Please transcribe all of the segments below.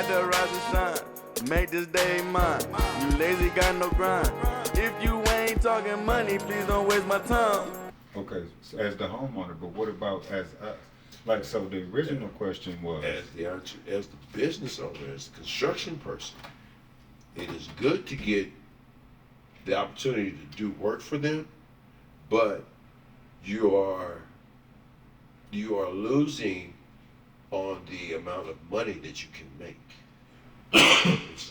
had to rise and shine. Make this day mine. You lazy, got no grind. If you ain't talking money, please don't waste my time. Okay, so as the homeowner, but what about as us? Like, so the original question was, as the business owner, as the construction person, it is good to get the opportunity to do work for them, but you are losing on the amount of money that you can make.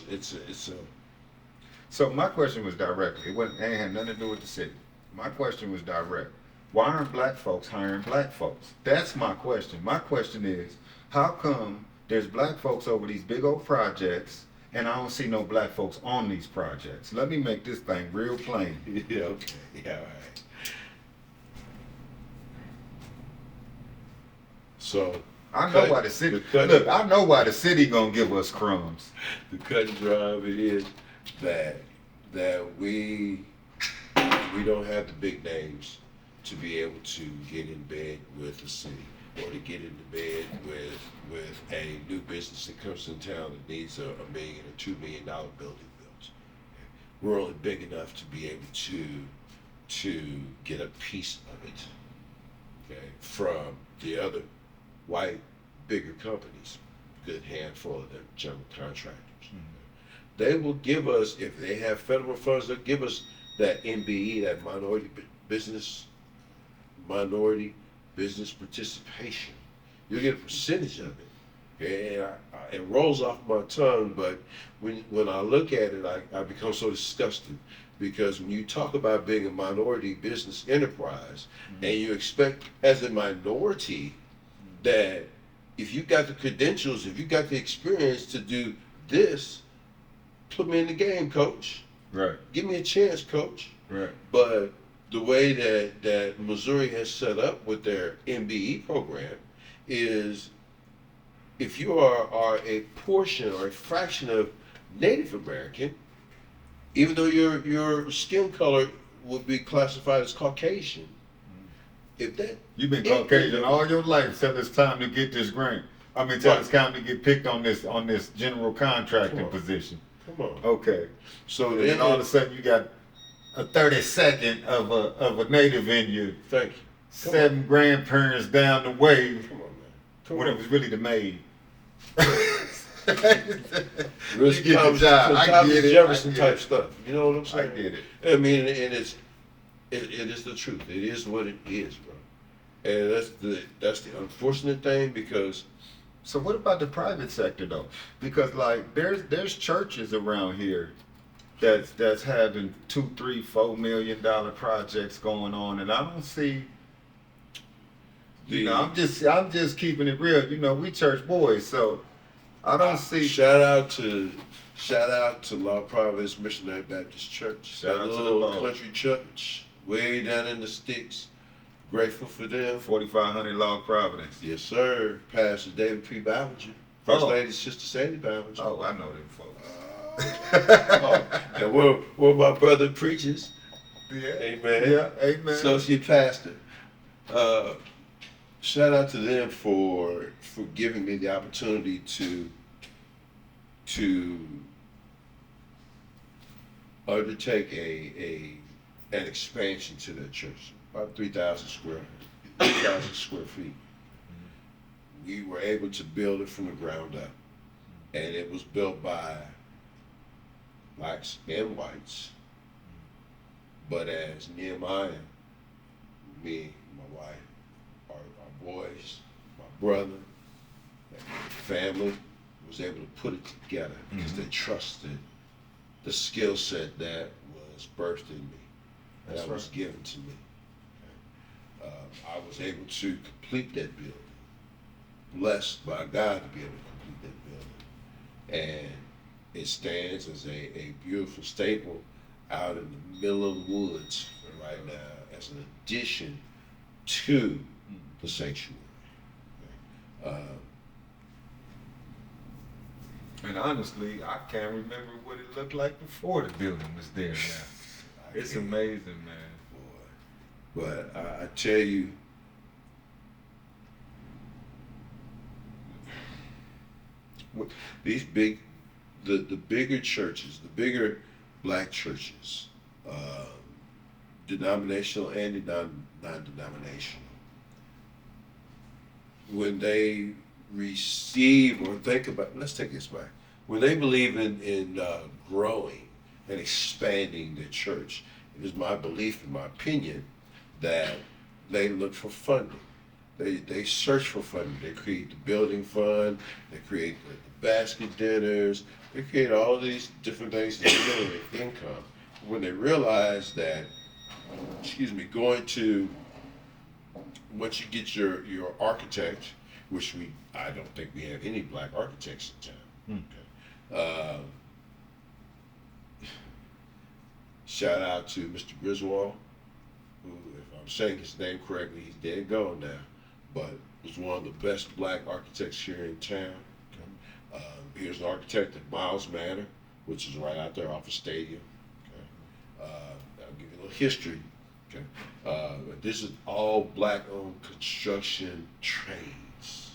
it's a so my question was direct. It ain't had nothing to do with the city. My question was direct. Why aren't black folks hiring black folks? That's my question. My question is, how come there's black folks over these big old projects and I don't see no black folks on these projects? Let me make this thing real plain. Yeah, okay. Yeah, all right. So I know why the city. Look, I know why the city gonna give us crumbs. The cut and dry of it is that we don't have the big names to be able to get in bed with the city or to get into bed with a new business that comes in town that needs a $1 million or $2 million building built. We're only big enough to be able to get a piece of it, okay, from the other white bigger companies, good handful of them general contractors. Mm-hmm. They will give us, if they have federal funds, they'll give us that MBE, that minority business participation. You'll get a percentage of it. And it rolls off my tongue, but when I look at it, I become so disgusted, because when you talk about being a minority business enterprise, mm-hmm. and you expect as a minority that if you got the credentials, if you got the experience to do this, put me in the game, coach. Right. Give me a chance, coach. Right. But the way that Missouri has set up with their MBE program is, if you are a portion or a fraction of Native American, even though your skin color would be classified as Caucasian, if that you've been Caucasian all your life till it's time to get this grant. I mean, till it's time to get picked on this general contracting position. Come on. Okay. So then all of a sudden you got a 32nd of a native in you. Thank you. 7 grandparents down the way. Come on, man. When it was really the maid. Real you get the job. I get it. Jefferson type stuff. You know what I'm saying? I get it. I mean, and it is the truth. It is what it is, bro. And that's the unfortunate thing, because. So what about the private sector though? Because like there's churches around here that's having $2, $3, $4 million projects going on, and I don't see. I'm just keeping it real. You know, we church boys, so I don't see. Shout out to Law Providence Missionary Baptist Church. Shout out to the little Lord. Country church way down in the sticks. Grateful for them. 4500 Law Providence. Yes, sir. Pastor David P. Ballenger. First Lady Sister Sandy Ballenger. Oh, I know them folks. And where my brother preaches. Yeah. Amen. Yeah, amen. Associate pastor. Shout out to them for giving me the opportunity to undertake an expansion to their church, about 3,000 square feet. We were able to build it from the ground up, and it was built by blacks and whites. But as Nehemiah, me, my wife, our boys, my brother, and my family was able to put it together because they trusted the skill set that was birthed in me, that was given to me. I was able to complete that building, blessed by God to be able to complete that building. And it stands as a beautiful staple out in the middle of the woods right now as an addition to the sanctuary. And honestly, I can't remember what it looked like before the building was there now. It's amazing, man. Boy. But I tell you, These big, the bigger churches, the bigger black churches, denominational and non-denominational, when they receive or think about, let's take this back, when they believe in growing and expanding the church, it is my belief, in my opinion, that they look for funding. They search for funding. They create the building fund. They create the basket dinners. They create all of these different things to generate income. When they realize that, going to, once you get your architect, which I don't think we have any black architects in town. Okay. Shout out to Mr. Griswold, who, if I'm saying his name correctly, he's dead gone now, but was one of the best black architects here in town. Okay. He was an architect at Miles Manor, which is right out there off of Stadium. Okay. I'll give you a little history. Okay. This is all black-owned construction trades.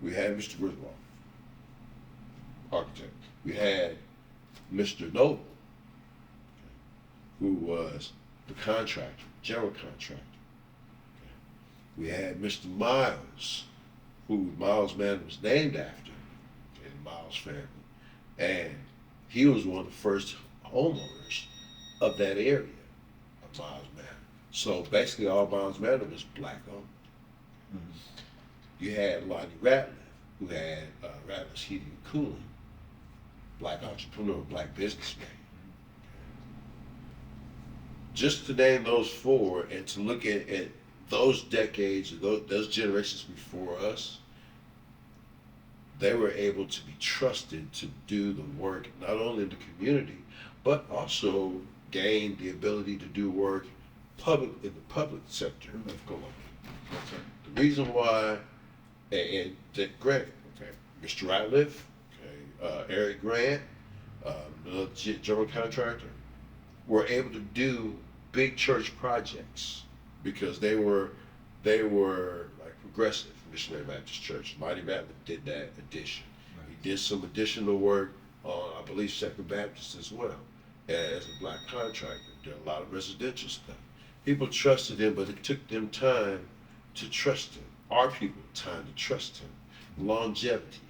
We had Mr. Griswold, architect. We had Mr. Noble, who was the contractor, general contractor. We had Mr. Miles, who Miles Manor was named after, the Miles family. And he was one of the first homeowners of that area of Miles Manor. So basically all Miles Manor was black owned. Mm-hmm. You had Lonnie Ratliff, who had Ratliff's Heating and Cooling, black entrepreneur, black businessman. Just to name those four and to look at those decades, those generations before us, they were able to be trusted to do the work, not only in the community, but also gain the ability to do work in the public sector of Columbia. Okay. The reason why, and Grant, okay, Mr. Ratliff, okay, Eric Grant, the general contractor, were able to do big church projects because they were like progressive Missionary Baptist Church. Mighty Ratliff did that addition. Right. He did some additional work on, I believe, Second Baptist as well, as a black contractor. Did a lot of residential stuff. People trusted him, but it took them time to trust him. Our people time to trust him. Longevity.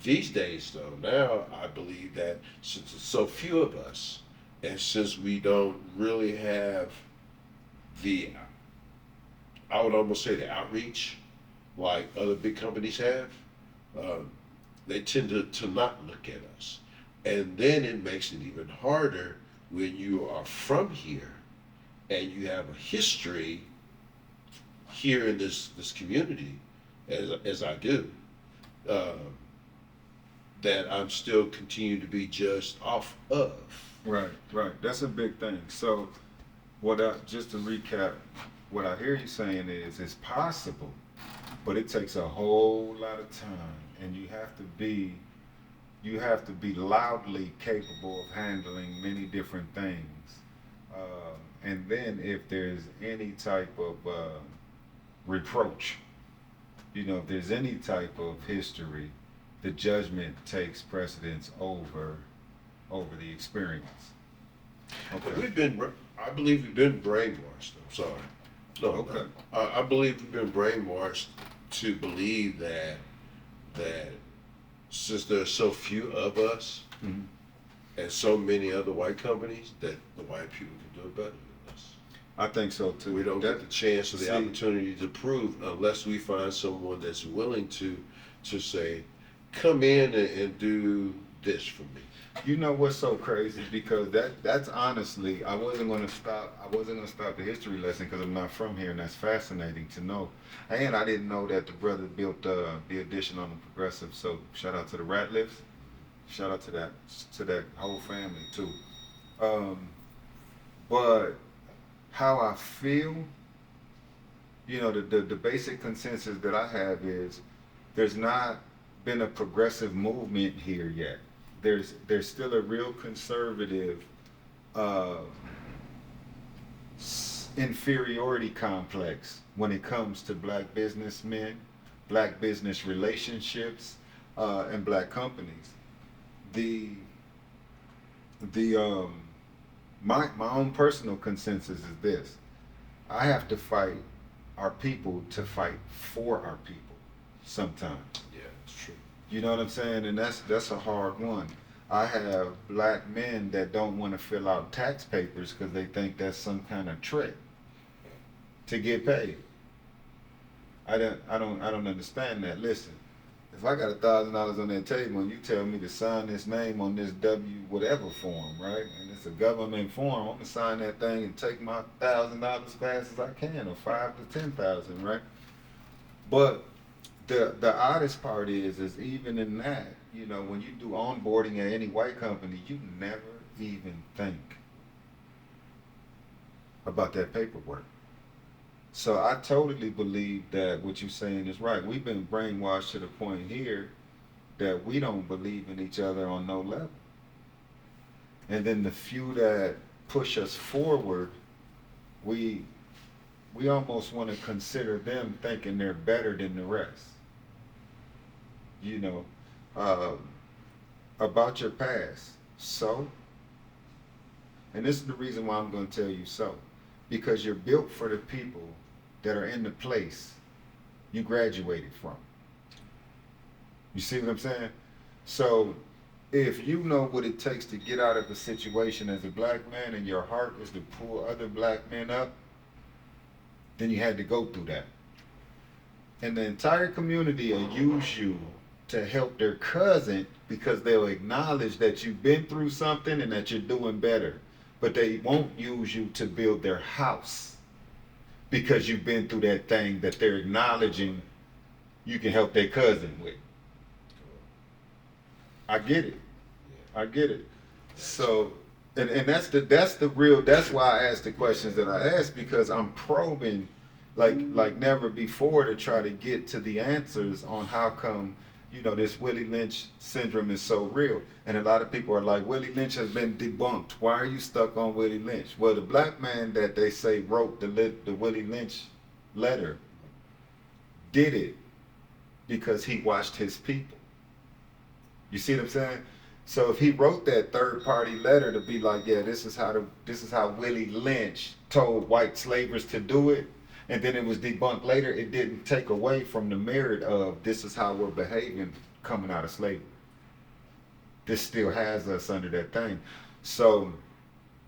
These days, though, now I believe that since there's so few of us, and since we don't really have I would almost say the outreach like other big companies have, they tend to not look at us. And then it makes it even harder when you are from here and you have a history here in this community, as I do, that I'm still continuing to be judged off of. Right. That's a big thing. So, just to recap, what I hear you saying is it's possible, but it takes a whole lot of time, and you have to be loudly capable of handling many different things. And then if there's any type of reproach, if there's any type of history, the judgment takes precedence over the experience. Okay. I believe we've been brainwashed. I'm sorry. No, okay. I believe we've been brainwashed to believe that since there's so few of us, mm-hmm, and so many other white companies, that the white people can do it better than us. I think so too. We don't get the chance or the opportunity to prove unless we find someone that's willing to say, come in and do this for me. You know what's so crazy? Because that's honestly, I wasn't gonna stop the history lesson because I'm not from here, and that's fascinating to know. And I didn't know that the brother built the addition on the progressive. So shout out to the Ratliffs. Shout out to that whole family too. But how I feel, the basic consensus that I have is there's not been a progressive movement here yet. There's still a real conservative inferiority complex when it comes to black businessmen, black business relationships, and black companies. The my own personal consensus is this: I have to fight our people to fight for our people. Sometimes, Yeah, it's true. you know what I'm saying, and that's a hard one. I have black men that don't want to fill out tax papers because they think that's some kind of trick to get paid. I don't understand that. Listen, if I got $1,000 on that table and you tell me to sign this name on this W whatever form, right? And it's a government form, I'm gonna sign that thing and take my $1,000 as fast as I can, or 5 to 10,000, right? But the oddest part is even in that, you know, when you do onboarding at any white company, you never even think about that paperwork. So I totally believe that what you're saying is right. We've been brainwashed to the point here that we don't believe in each other on no level. And then the few that push us forward, we almost want to consider them thinking they're better than the rest. You know, about your past. So, and this is the reason why I'm going to tell you so. Because you're built for the people that are in the place you graduated from. You see what I'm saying? So, if you know what it takes to get out of a situation as a black man and your heart is to pull other black men up, then you had to go through that. And the entire community will use you to help their cousin because they'll acknowledge that you've been through something and that you're doing better. But they won't use you to build their house because you've been through that thing that they're acknowledging you can help their cousin with. I get it. I get it. So, and that's why I ask the questions that I ask, because I'm probing like never before to try to get to the answers on how come, you know, this Willie Lynch syndrome is so real. And a lot of people are like, Willie Lynch has been debunked. Why are you stuck on Willie Lynch? Well, the black man that they say wrote the Willie Lynch letter did it because he watched his people. You see what I'm saying? So if he wrote that third party letter to be like, yeah, this is how Willie Lynch told white slavers to do it, and then it was debunked later, it didn't take away from the merit of this is how we're behaving coming out of slavery. This still has us under that thing. So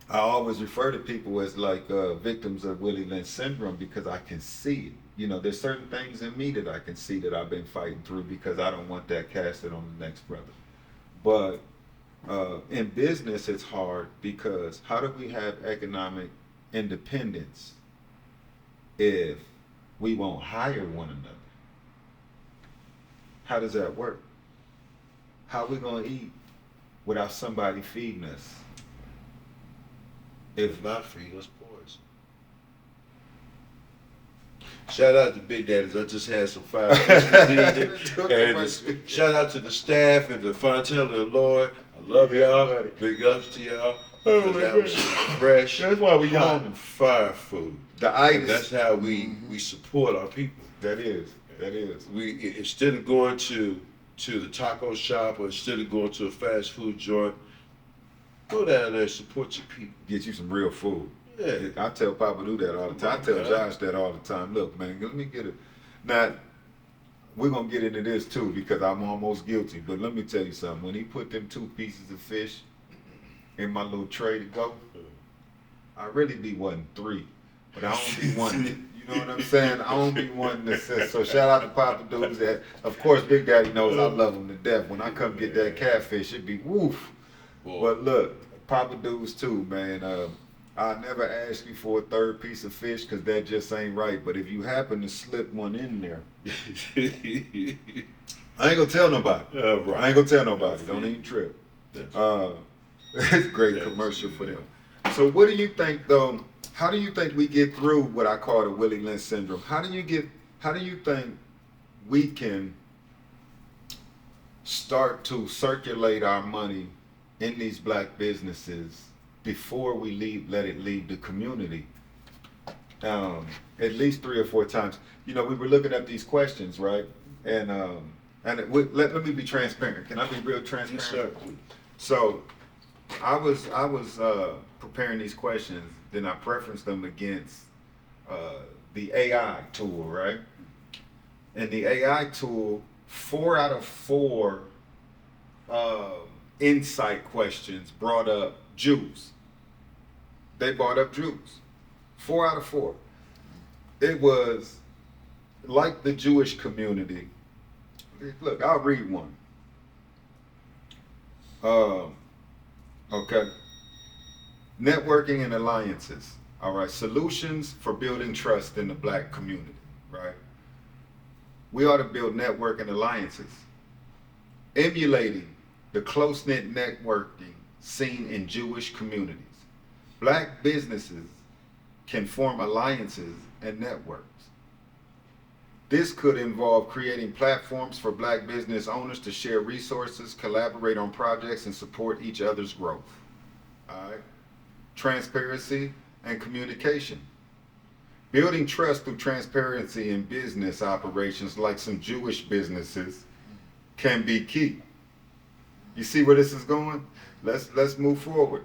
I always refer to people as like victims of Willie Lynch syndrome because I can see it. You know, there's certain things in me that I can see that I've been fighting through because I don't want that casted on the next brother. But in business, it's hard because how do we have economic independence if we won't hire one another? How does that work? How are we going to eat without somebody feeding us? If not feeding us poison. Shout out to Big Daddies. I just had some fire. And shout out to the staff and the Fontaine and the Lord. I love y'all. Big ups to y'all. Because that was fresh, That's why we hot on and fire food. the That's how we support our people. That is. We instead of going to the taco shop or instead of going to a fast food joint, go down there and support your people. Get you some real food. Yeah. I tell Papa do that all the time. I tell Josh that all the time. Look, man, let me get it. Now, we're going to get into this too because I'm almost guilty. But let me tell you something. When he put them 2 pieces of fish in my little tray to go, I really be wanting 3. But I don't be wanting, you know what I'm saying? I don't be wanting to say. So shout out to Papa Dudes. That, of course, Big Daddy knows I love him to death. When I come get that catfish, it be woof. But look, Papa Dudes too, man. I never ask you for a 3rd piece of fish because that just ain't right. But if you happen to slip one in there, I ain't gonna tell nobody. Right. I ain't gonna tell nobody. Don't even trip. It's a great commercial for them. So what do you think though? How do you think we get through what I call the Willie Lynch syndrome? How do you think we can start to circulate our money in these black businesses before we let it leave the community at least 3 or 4 times. You know, we were looking at these questions, right? Let me be transparent. Can I be real transparent? Yes, sir. So I was preparing these questions, then I preferenced them against the AI tool, right? And the AI tool, 4 out of 4 insight questions brought up Jews. They brought up Jews. 4 out of 4. It was like the Jewish community. Look, I'll read one. Okay. Networking and alliances. All right. Solutions for building trust in the black community. Right. We ought to build network and alliances, emulating the close-knit networking seen in Jewish communities. Black businesses can form alliances and networks. This could involve creating platforms for black business owners to share resources, collaborate on projects, and support each other's growth. All right. Transparency and communication. Building trust through transparency in business operations, like some Jewish businesses, can be key. You see where this is going? Let's move forward.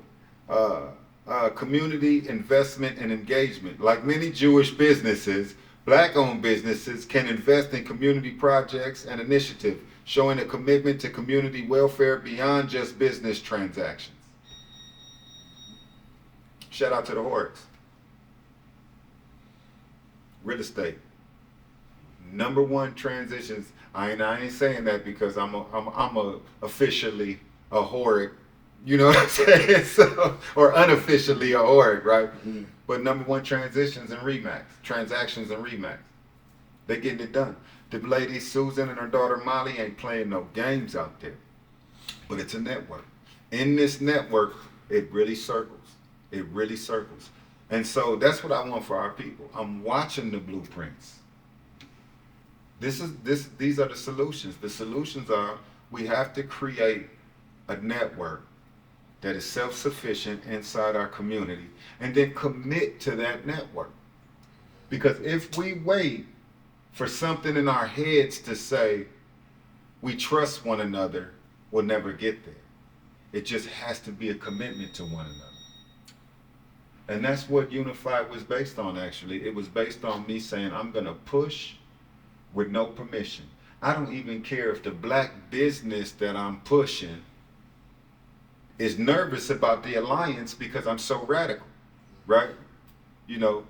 Community investment and engagement. Like many Jewish businesses, black-owned businesses can invest in community projects and initiatives, showing a commitment to community welfare beyond just business transactions. Shout out to the Horrocks. Real estate. #1 transitions. I ain't saying that because I'm officially a Horrick. You know what I'm saying? So, or unofficially a Horrick, right? Mm-hmm. But #1 transactions and remax. They getting it done. The lady Susan and her daughter Molly ain't playing no games out there. But it's a network. In this network, it really circles. It really circles. And so that's what I want for our people. I'm watching the blueprints. These are the solutions. The solutions are we have to create a network that is self-sufficient inside our community and then commit to that network. Because if we wait for something in our heads to say we trust one another, we'll never get there. It just has to be a commitment to one another. And that's what Unified was based on, actually. It was based on me saying, I'm going to push with no permission. I don't even care if the black business that I'm pushing is nervous about the alliance because I'm so radical, right? You know,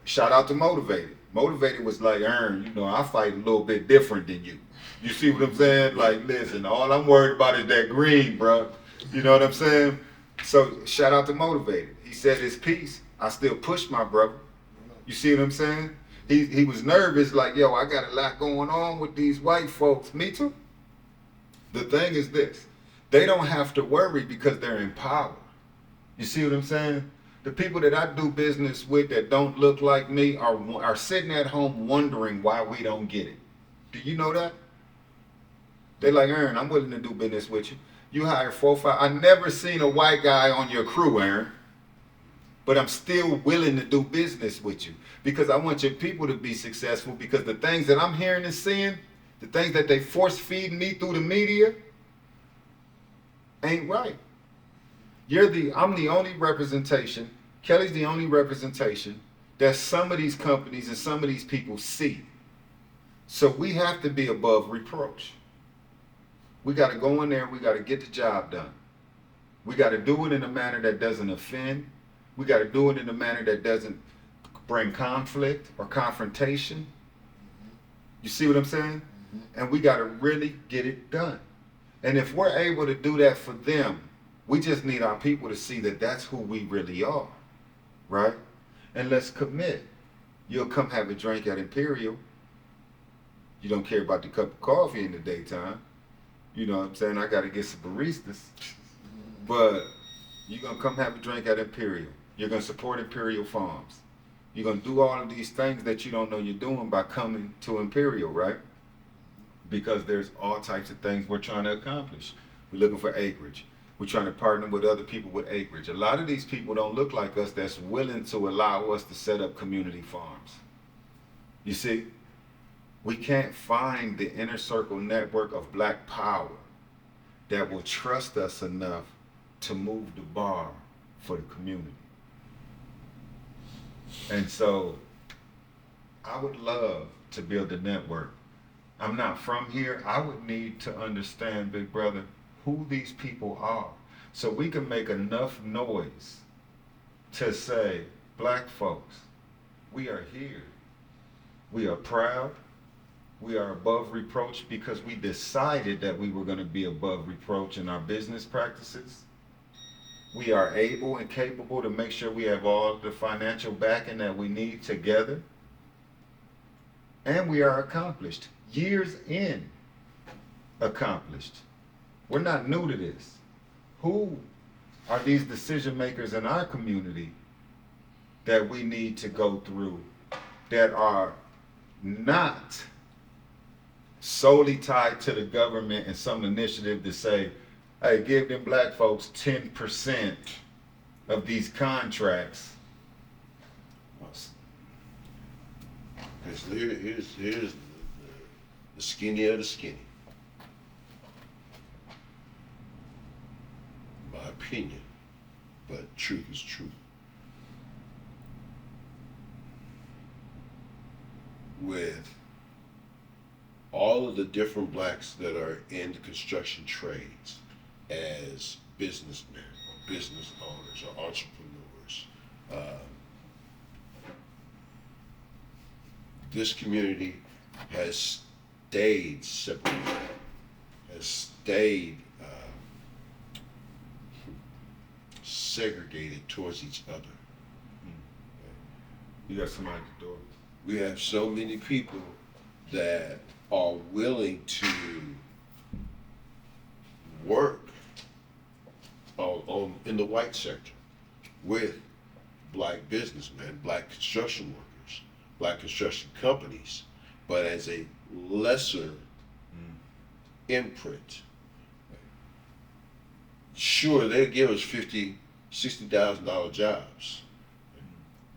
shout out to Motivated. Motivated was like, I fight a little bit different than you. You see what I'm saying? Like, listen, all I'm worried about is that green, bro. You know what I'm saying? So shout out to Motivated. He said his piece. I still push my brother. You see what I'm saying? He was nervous, like, yo, I got a lot going on with these white folks. Me too. The thing is this. They don't have to worry because they're in power. You see what I'm saying? The people that I do business with that don't look like me are sitting at home wondering why we don't get it. Do you know that? They're like, Aaron, I'm willing to do business with you. You hire 4 or 5. I never seen a white guy on your crew, Aaron. But I'm still willing to do business with you because I want your people to be successful, because the things that I'm hearing and seeing, the things that they force feed me through the media ain't right. I'm the only representation, Kelly's the only representation that some of these companies and some of these people see. So we have to be above reproach. We got to go in there, we got to get the job done. We got to do it in a manner that doesn't offend. We got to do it in a manner that doesn't bring conflict or confrontation. You see what I'm saying? And we got to really get it done. And if we're able to do that for them, we just need our people to see that that's who we really are, right? And let's commit. You'll come have a drink at Imperial. You don't care about the cup of coffee in the daytime. You know what I'm saying? I got to get some baristas. But you're going to come have a drink at Imperial. You're going to support Imperial Farms. You're going to do all of these things that you don't know you're doing by coming to Imperial, right? Because there's all types of things we're trying to accomplish. We're looking for acreage. We're trying to partner with other people with acreage. A lot of these people don't look like us that's willing to allow us to set up community farms. You see, we can't find the inner circle network of black power that will trust us enough to move the bar for the community. And so I would love to build a network. I'm not from here. I would need to understand, big brother, who these people are so we can make enough noise to say, black folks, we are here. We are proud. We are above reproach because we decided that we were going to be above reproach in our business practices. We are able and capable to make sure we have all the financial backing that we need together. And we are accomplished. Years in, accomplished. We're not new to this. Who are these decision makers in our community that we need to go through that are not solely tied to the government and some initiative to say, hey, give them black folks 10% of these contracts? Here's the skinny of the skinny. My opinion, but truth is truth. With all of the different blacks that are in the construction trades as businessmen or business owners or entrepreneurs, this community has stayed separated, has stayed segregated towards each other. You got somebody at the door. We have so many people that are willing to work in the white sector with black businessmen, black construction workers, black construction companies, but as a lesser imprint. Sure, they'll give us $50,000, $60,000 jobs.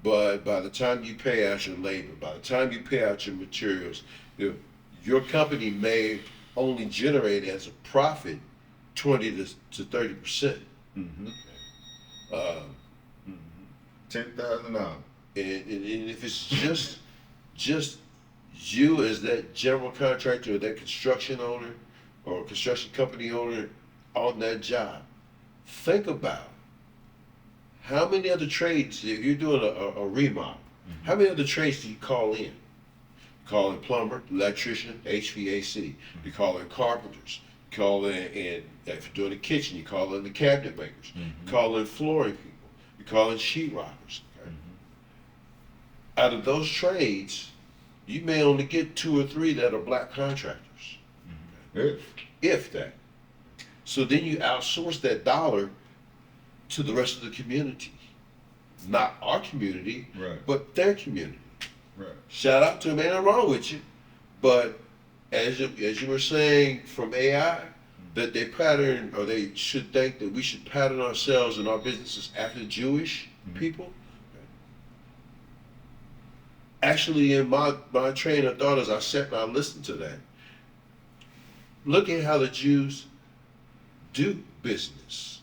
But by the time you pay out your labor, by the time you pay out your materials, your company may only generate as a profit 20 to 30%. Mm-hmm. $10,000. And if it's just you as that general contractor or that construction owner or construction company owner on that job, think about how many other trades, if you're doing a remodel, how many other trades do you call in? You call in plumber, electrician, HVAC. You call in carpenters. You call in, and if you're doing a kitchen, you call in the cabinet makers. You call in flooring people. You call in sheetrockers. Okay? Out of those trades, you may only get 2 or 3 that are black contractors. If that. So then you outsource that dollar to the rest of the community. Not our community, right, but their community. Right. Shout out to them, ain't nothing wrong with you. But as you were saying from AI, that they pattern, or they should think that we should pattern ourselves and our businesses after Jewish people. Actually, in my train of thought, as I sat and I listened to that, look at how the Jews do business.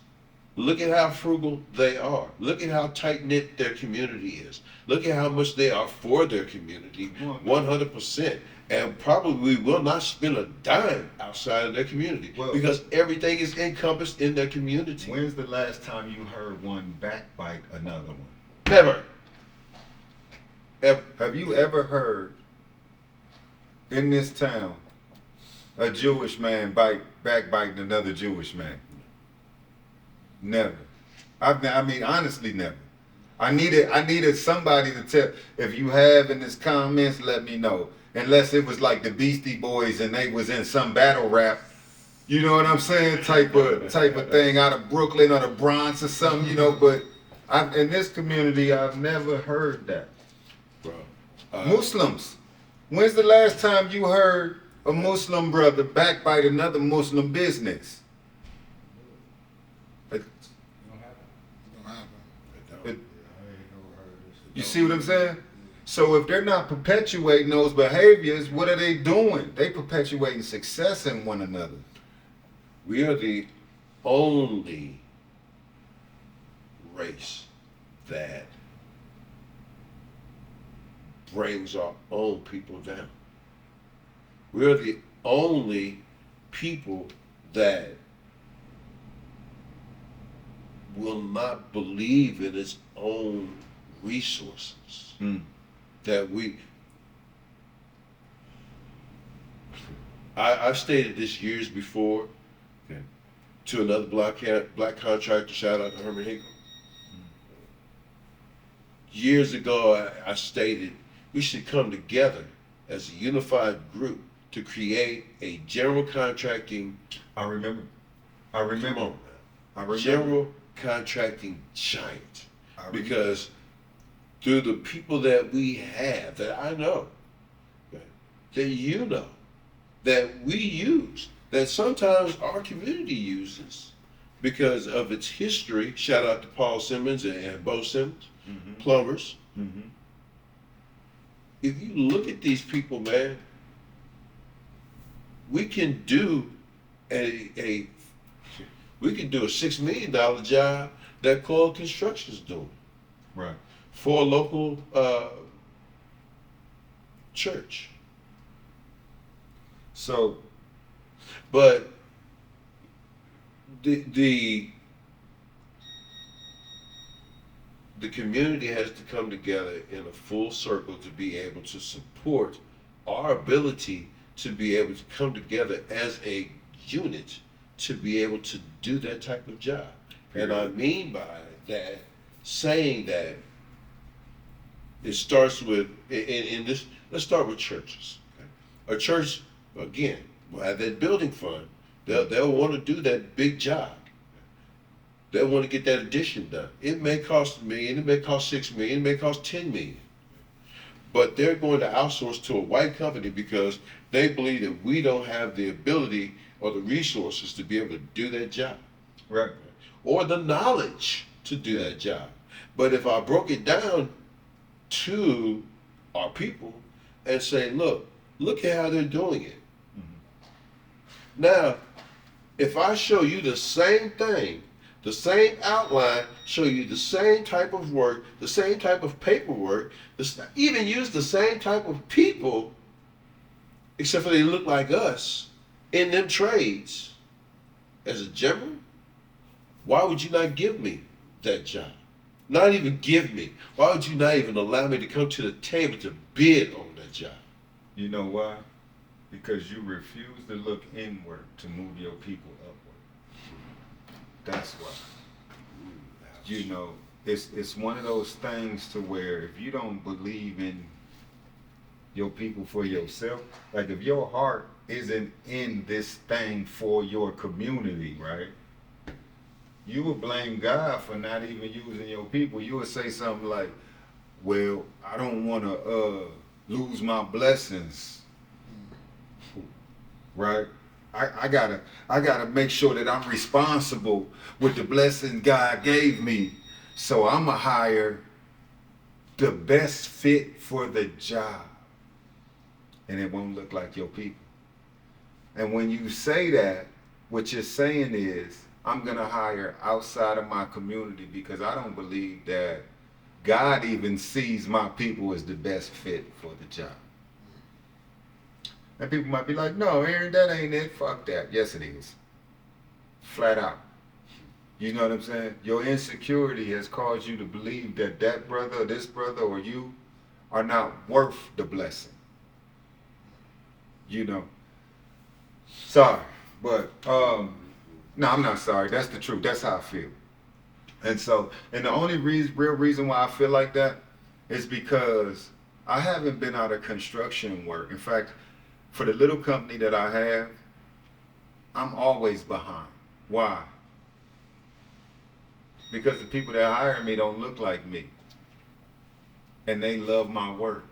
Look at how frugal they are. Look at how tight-knit their community is. Look at how much they are for their community, 100%. And probably will not spend a dime outside of their community because everything is encompassed in their community. When's the last time you heard one backbite another one? Never. Ever. Have you ever heard in this town a Jewish man backbiting another Jewish man? Never. I mean, honestly, never. I needed somebody to tell. If you have in this comments, let me know. Unless it was like the Beastie Boys and they was in some battle rap, you know what I'm saying? Type of thing out of Brooklyn or the Bronx or something, you know. But in this community, I've never heard that. Bro, Muslims. When's the last time you heard a Muslim brother backbite another Muslim business? It- It don't happen. it- you see what I'm saying? So if they're not perpetuating those behaviors, what are they doing? They perpetuating success in one another. We are the only race that brings our own people down. We're the only people that will not believe in its own resources. Mm. That I've stated this years before to another black contractor, shout out to Herman Hinkle. Years ago, I stated we should come together as a unified group to create a general contracting. I remember. Come on now. I remember. General contracting giant. I remember. Because through the people that we have, that I know, that you know, that we use, that sometimes our community uses because of its history. Shout out to Paul Simmons and Bo Simmons, plumbers. Mm-hmm. If you look at these people, man, we can do a $6 million job that Coil Construction's doing Right. for a local church. So But the community has to come together in a full circle to be able to support our ability to be able to come together as a unit to be able to do that type of job. And I mean by that, saying that it starts with, in this, let's start with churches. Okay? A church, again, will have that building fund. They'll want to do that big job. They'll want to get that addition done. It may cost $1 million, it may cost $6 million, it may cost $10 million. But they're going to outsource to a white company because they believe that we don't have the ability or the resources to be able to do that job. right. Or the knowledge to do that job. But if I broke it down to our people and say, look at how they're doing it. Now, if I show you the same thing, the same outline, show you the same type of work, the same type of paperwork, even use the same type of people, except for they look like us, in them trades, as a general, why would you not give me that job? Not even give me. Why would you not even allow me to come to the table to bid on that job? You know why? Because you refuse to look inward to move your people upward. That's why. You know, it's one of those things to where if you don't believe in your people for yourself, like if your heart isn't in this thing for your community, right? You would blame God for not even using your people. You would say something like, well, I don't want to lose my blessings, right? I gotta make sure that I'm responsible with the blessing God gave me. So I'ma hire the best fit for the job. And it won't look like your people. And when you say that, what you're saying is, I'm gonna hire outside of my community because I don't believe that God even sees my people as the best fit for the job. And people might be like, no, Aaron, that ain't it. Fuck that. Yes, it is. Flat out. You know what I'm saying? Your insecurity has caused you to believe that that brother, or this brother, or you are not worth the blessing. You know. Sorry, but no, I'm not sorry. That's the truth. That's how I feel. And so, and the only real reason why I feel like that is because I haven't been out of construction work. In fact, for the little company that I have, I'm always behind. Why? Because the people that hire me don't look like me. And they love my work.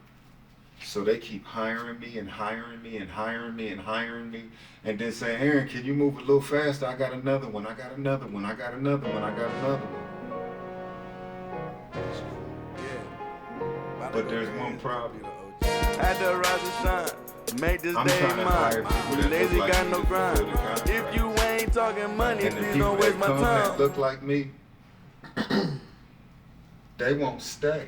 So they keep hiring me and hiring me and hiring me and hiring me, and then saying, Aaron, can you move a little faster? I got another one. I got another one. I got another one. I got another one. Yeah. But there's one problem. Had to rise and shine. Make this I'm day trying to hire mine. people You that lazy, look like got me no to grind. fulfill the contract. If you ain't talking money, And the please people don't waste that my come that time. look like me, they won't stay.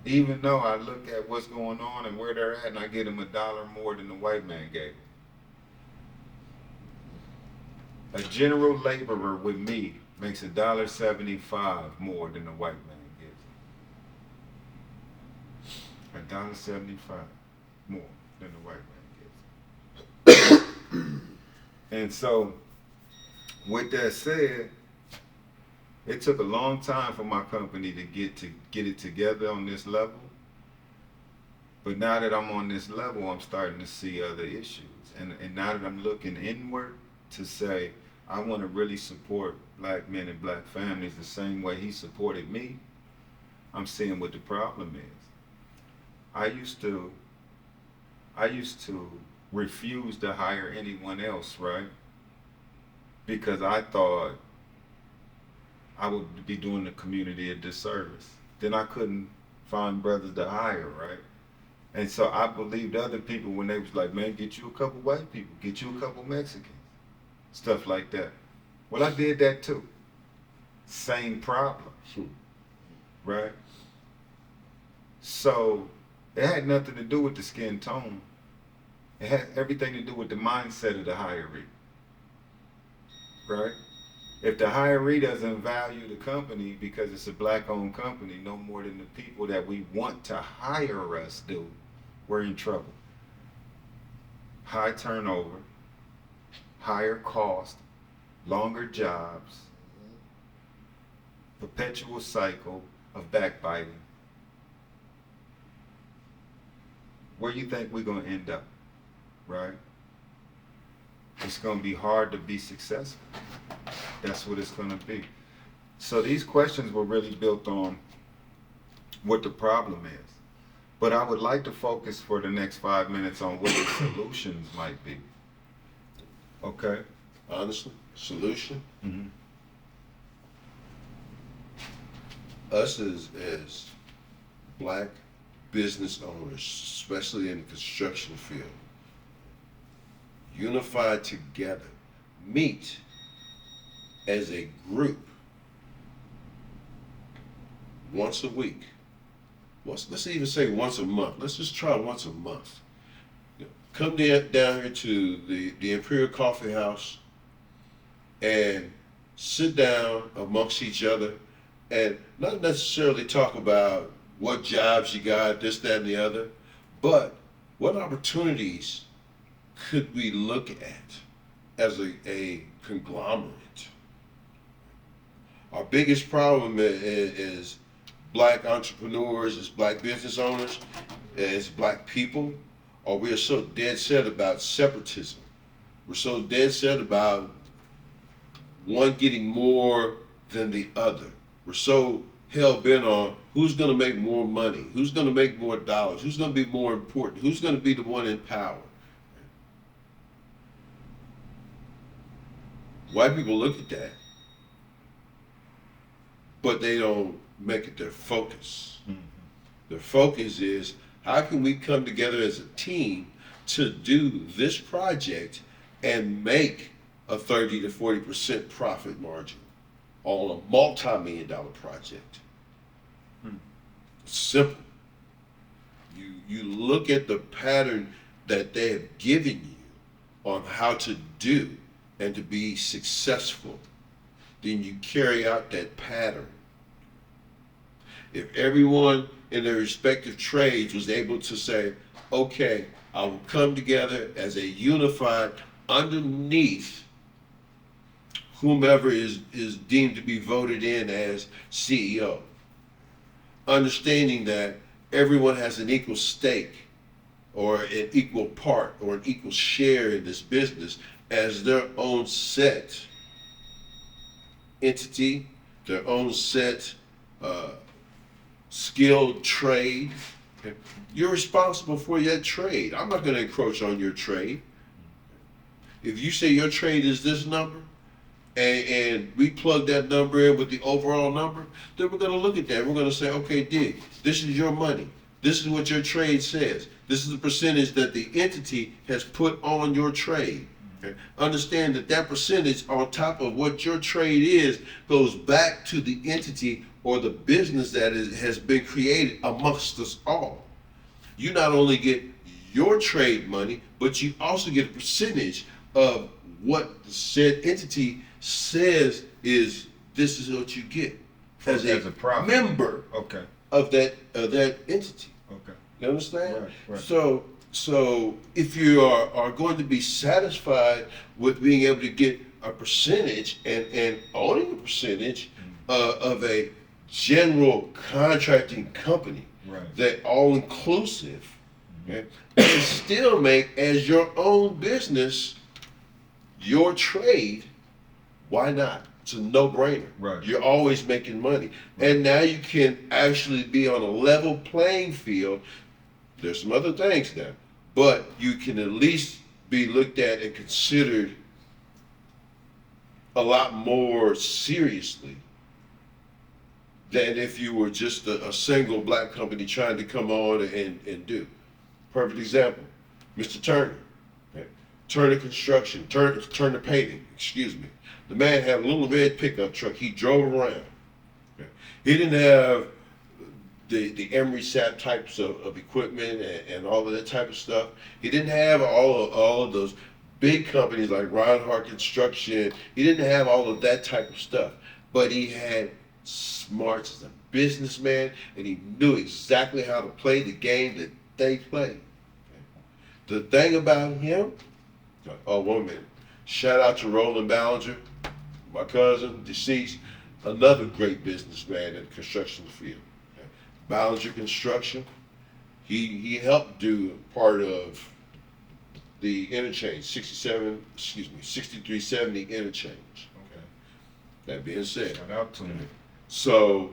Even though I look at what's going on and where they're at, and I get them $1 more than the white man gave. A general laborer with me makes $1.75 more than the white man gives. $1.75 more than the white man gives. And so, with that said, it took a long time for my company to get it together on this level. But now that I'm on this level, I'm starting to see other issues. And now that I'm looking inward to say, I want to really support black men and black families the same way he supported me, I'm seeing what the problem is. I used to refuse to hire anyone else, right? Because I thought I would be doing the community a disservice. Then I couldn't find brothers to hire, right? And so I believed other people when they was like, man, get you a couple white people, get you a couple Mexicans, stuff like that. Well, I did that too. Same problem, right? So it had nothing to do with the skin tone. It had everything to do with the mindset of the hiree, right? If the hiree doesn't value the company because it's a black-owned company no more than the people that we want to hire us do, we're in trouble. High turnover, higher cost, longer jobs, perpetual cycle of backbiting. Where you think we're going to end up, right? It's going to be hard to be successful. That's what it's going to be. So these questions were really built on what the problem is. But I would like to focus for the next 5 minutes on what the solutions might be. Okay? Honestly, solution? Mm-hmm. Us as black business owners, especially in the construction field, unified together, meet as a group once a week. Let's even say once a month. Let's just try once a month. Come down here to the Imperial Coffee House and sit down amongst each other and not necessarily talk about what jobs you got, this, that, and the other, but what opportunities could we look at as a conglomerate? Our biggest problem is black entrepreneurs, as black business owners, as black people, or we are so dead set about separatism. We're so dead set about one getting more than the other. We're so hell bent on who's going to make more money, who's going to make more dollars, who's going to be more important, who's going to be the one in power. White people look at that, but they don't make it their focus. Mm-hmm. Their focus is, how can we come together as a team to do this project and make a 30 to 40% profit margin on a multi-million-dollar project? Simple. You look at the pattern that they have given you on how to do and to be successful, then you carry out that pattern. If everyone in their respective trades was able to say, okay, I will come together as a unified underneath whomever is deemed to be voted in as CEO, understanding that everyone has an equal stake or an equal part or an equal share in this business as their own set entity, their own set skilled trade, okay, you're responsible for that trade. I'm not going to encroach on your trade. If you say your trade is this number, and we plug that number in with the overall number, then we're going to look at that. We're going to say, okay, dig, this is your money. This is what your trade says. This is the percentage that the entity has put on your trade. Okay? Understand that that percentage on top of what your trade is goes back to the entity or the business that has been created amongst us all. You not only get your trade money, but you also get a percentage of what the said entity says is this is what you get as a profit. member Okay. of that entity. Okay. You understand? Right. So if you are going to be satisfied with being able to get a percentage and owning a percentage of a general contracting company, Right. that all inclusive, okay, and still make as your own business your trade, why not? It's a no-brainer. Right. You're always making money. And now you can actually be on a level playing field. There's some other things now, but you can at least be looked at and considered a lot more seriously than if you were just a single black company trying to come on and do. Perfect example, Mr. Turner. Okay. Turner Construction, Turner Paving, excuse me. The man had a little red pickup truck he drove around. Okay. He didn't have the Emery Sap types of equipment and all of that type of stuff. He didn't have all of those big companies like Reinhardt Construction. He didn't have all of that type of stuff. But he had smarts as a businessman, and he knew exactly how to play the game that they played. Okay. The thing about him, oh, 1 minute. Shout out to Roland Ballenger, my cousin, deceased, another great businessman in the construction field. Okay. Ballenger Construction, he helped do part of the interchange, 6370 interchange. Okay. That being said, Shout out to him. so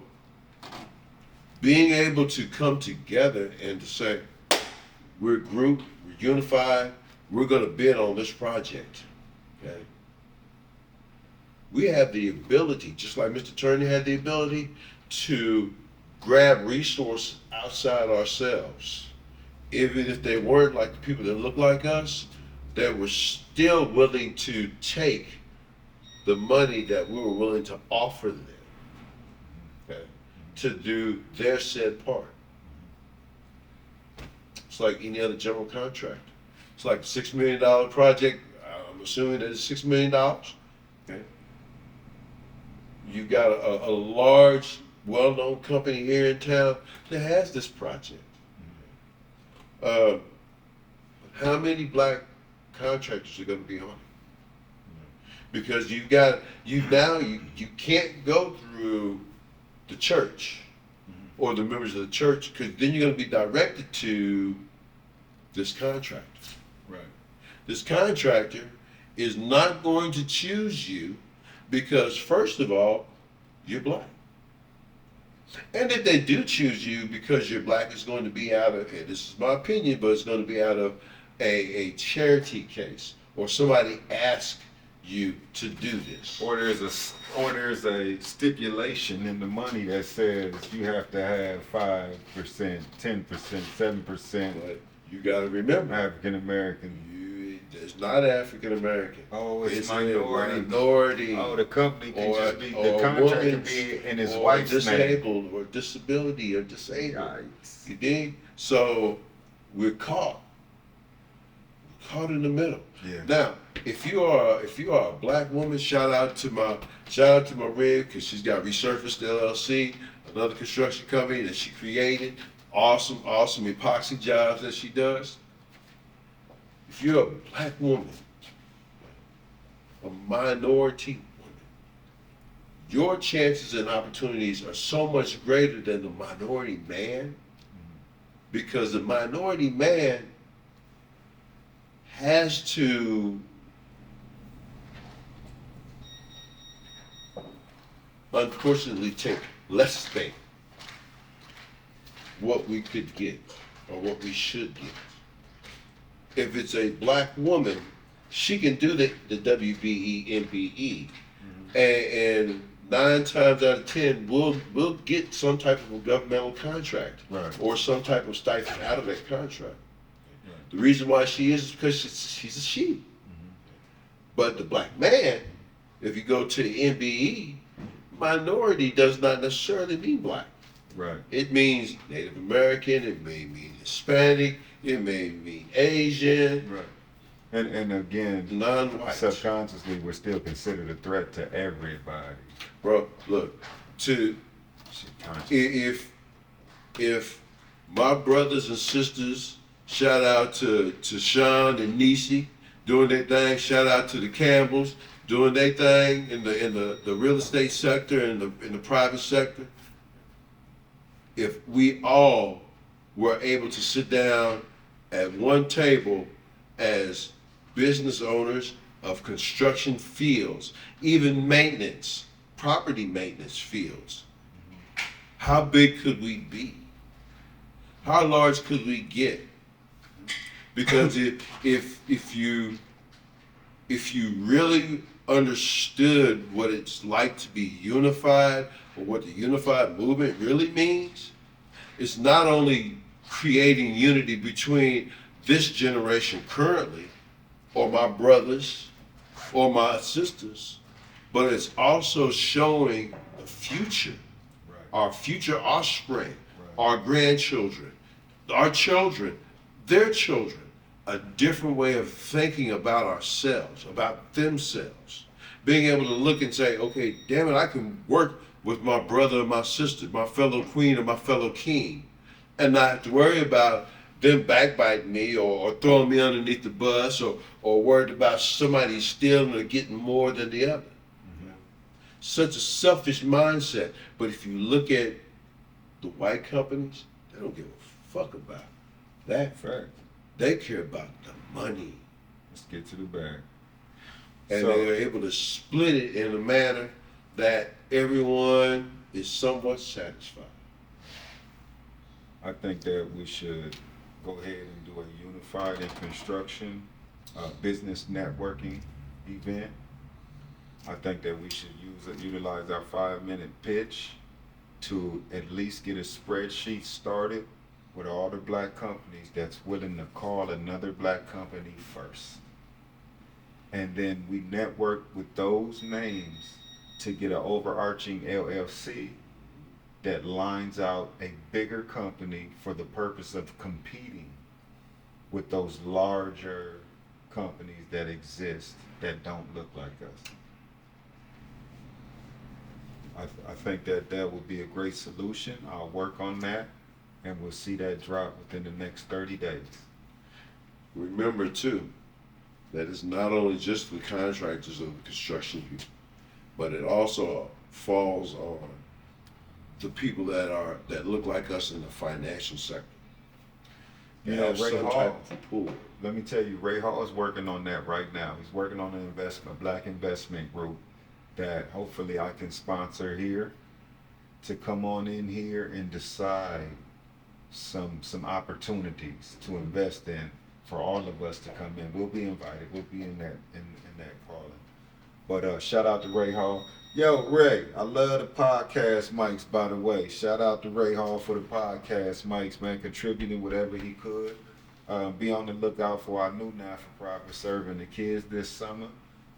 being able to come together and to say, we're a group, we're unified, we're going to bid on this project. Okay? We have the ability, just like Mr. Turner had the ability, to grab resources outside ourselves. Even if they weren't like the people that look like us, that were still willing to take the money that we were willing to offer them, okay, to do their said part. It's like any other general contractor. It's like a $6 million project. I'm assuming that it's $6 million. Okay. You got a large, well-known company here in town that has this project. How many black contractors are going to be on it? Because you can't go through the church or the members of the church, because then you're going to be directed to this contractor. Right. This contractor is not going to choose you because, first of all, you're black. And if they do choose you because you're black, it's going to be out of, and this is my opinion, but it's going to be out of a charity case, or somebody asked you to do this. Or there's a stipulation in the money that says you have to have 5%, 10%, 7%. But you got to remember, African American. It's not African American. Oh, it's minority. Oh, the company can Or- just be, or the contract can woman's- be in his or wife's name. disabled, or disability, or disabled. Yikes. You dig? So we're caught in the middle. Yeah. Now, if you are a black woman, shout out to my rib, because she's got Resurfaced LLC, another construction company that she created. Awesome epoxy jobs that she does. If you're a black woman, a minority woman, your chances and opportunities are so much greater than the minority man, because the minority man has to unfortunately take less than what we could get or what we should get. If it's a black woman, she can do the WBE, MBE, and 9 times out of 10, we'll get some type of a governmental contract Right. or some type of stipend out of that contract. The reason why she is because she's a she. But the black man, if you go to the MBE, minority does not necessarily mean black. Right. It means Native American, it may mean Hispanic, it may mean Asian, Right. And again, non-white. subconsciously, we're still considered a threat to everybody. Bro, look, if my brothers and sisters, shout out to Sean and Nisi doing their thing, shout out to the Campbells doing their thing in the real estate sector and in the private sector. If we all were able to sit down at one table as business owners of construction fields, even maintenance, property maintenance fields, how big could we be? How large could we get? Because if you really understood what it's like to be unified, or what the unified movement really means, it's not only creating unity between this generation currently, or my brothers, or my sisters, but it's also showing the future, our future offspring, our grandchildren, our children, their children, a different way of thinking about ourselves, about themselves. Being able to look and say, okay, damn it, I can work with my brother and my sister, my fellow queen and my fellow king, and not have to worry about them backbiting me or throwing me underneath the bus or worried about somebody stealing or getting more than the other. Such a selfish mindset. But if you look at the white companies, they don't give a fuck about that. Fact. They care about the money. Let's get to the bag. And So- they're able to split it in a manner that everyone is somewhat satisfied. I think that we should go ahead and do a unified in construction business networking event. I think that we should utilize our 5-minute pitch to at least get a spreadsheet started with all the black companies that's willing to call another black company first. And then we network with those names to get an overarching LLC that lines out a bigger company for the purpose of competing with those larger companies that exist that don't look like us. I think that would be a great solution. I'll work on that, and we'll see that drop within the next 30 days. Remember too, that it's not only just the contractors of the construction people, but it also falls on the people that look like us in the financial sector. You They know, have Ray some Hall, type of pool. let me tell you, Ray Hall is working on that right now. He's working on an black investment group that hopefully I can sponsor here to come on in here and decide some opportunities to invest in for all of us to come in. We'll be invited. We'll be in that calling. But shout out to Ray Hall. Yo, Ray, I love the podcast mics, by the way. Shout out to Ray Hall for the podcast mics, man, contributing whatever he could. Be on the lookout for our new not-for-profit serving the kids this summer.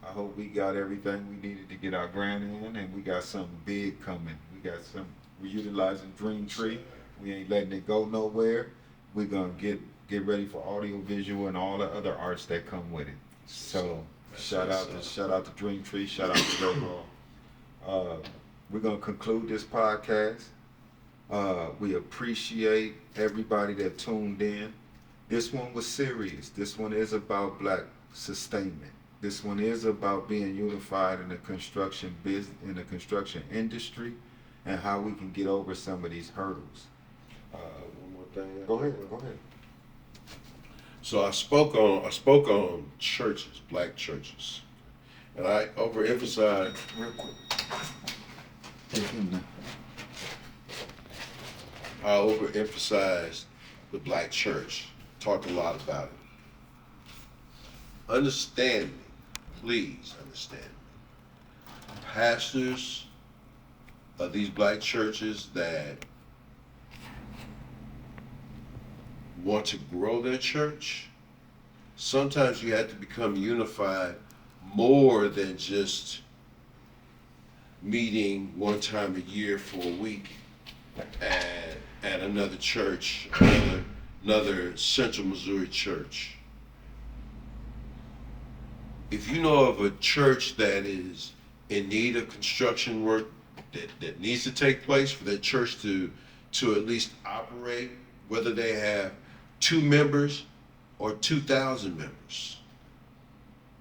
I hope we got everything we needed to get our grant in, and we got something big coming. We're utilizing Dream Tree. We ain't letting it go nowhere. We're gonna get ready for audio, visual, and all the other arts that come with it. So shout out to Dream Tree. Shout out to Ray Hall. We're gonna conclude this podcast. We appreciate everybody that tuned in. This one was serious. This one is about black sustainment. This one is about being unified in the construction business, in the construction industry, and how we can get over some of these hurdles. One more thing. Go ahead. So I spoke on churches, black churches, and I overemphasized. Real quick. Take him now. I overemphasized the black church, talked a lot about it. Understand me, please understand me. Pastors of these black churches that want to grow their church, sometimes you have to become unified more than just meeting one time a year for a week at another church, another Central Missouri church. If you know of a church that is in need of construction work that needs to take place for that church to at least operate, whether they have 2 members or 2,000 members,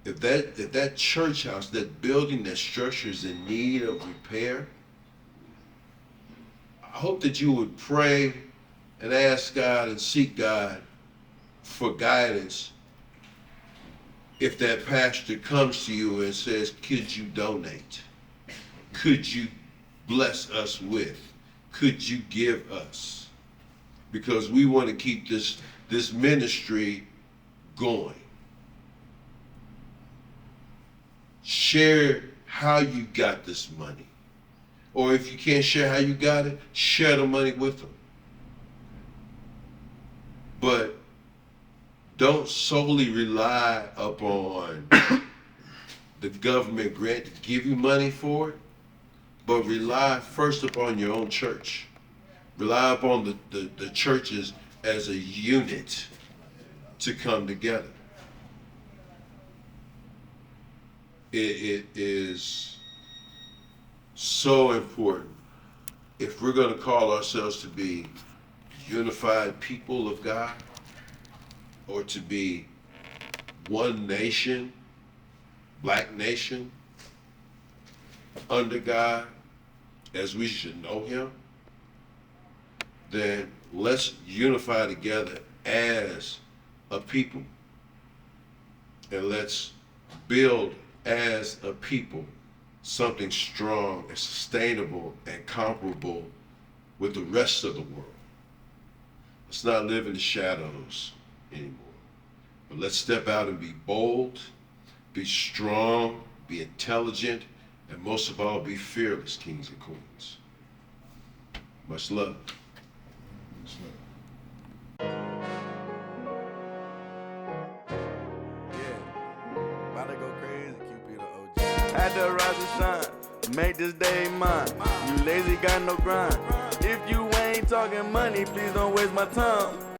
if that church house, that building, that structure is in need of repair, I hope that you would pray and ask God and seek God for guidance. If that pastor comes to you and says, could you donate? Could you bless us with? Could you give us? Because we want to keep this ministry going. Share how you got this money. Or if you can't share how you got it, share the money with them. But don't solely rely upon the government grant to give you money for it, but rely first upon your own church. Rely upon the churches as a unit to come together. It is so important if we're going to call ourselves to be unified people of God, or to be one nation, black nation, under God, as we should know him, then let's unify together as a people, and let's build as a people something strong and sustainable and comparable with the rest of the world. Let's not live in the shadows anymore, but let's step out and be bold, be strong, be intelligent, and most of all, be fearless, kings and queens. Much love. About to go crazy, QP the OG. Had to rise and shine, make this day mine. You lazy, got no grind. If you ain't talking money, please don't waste my time.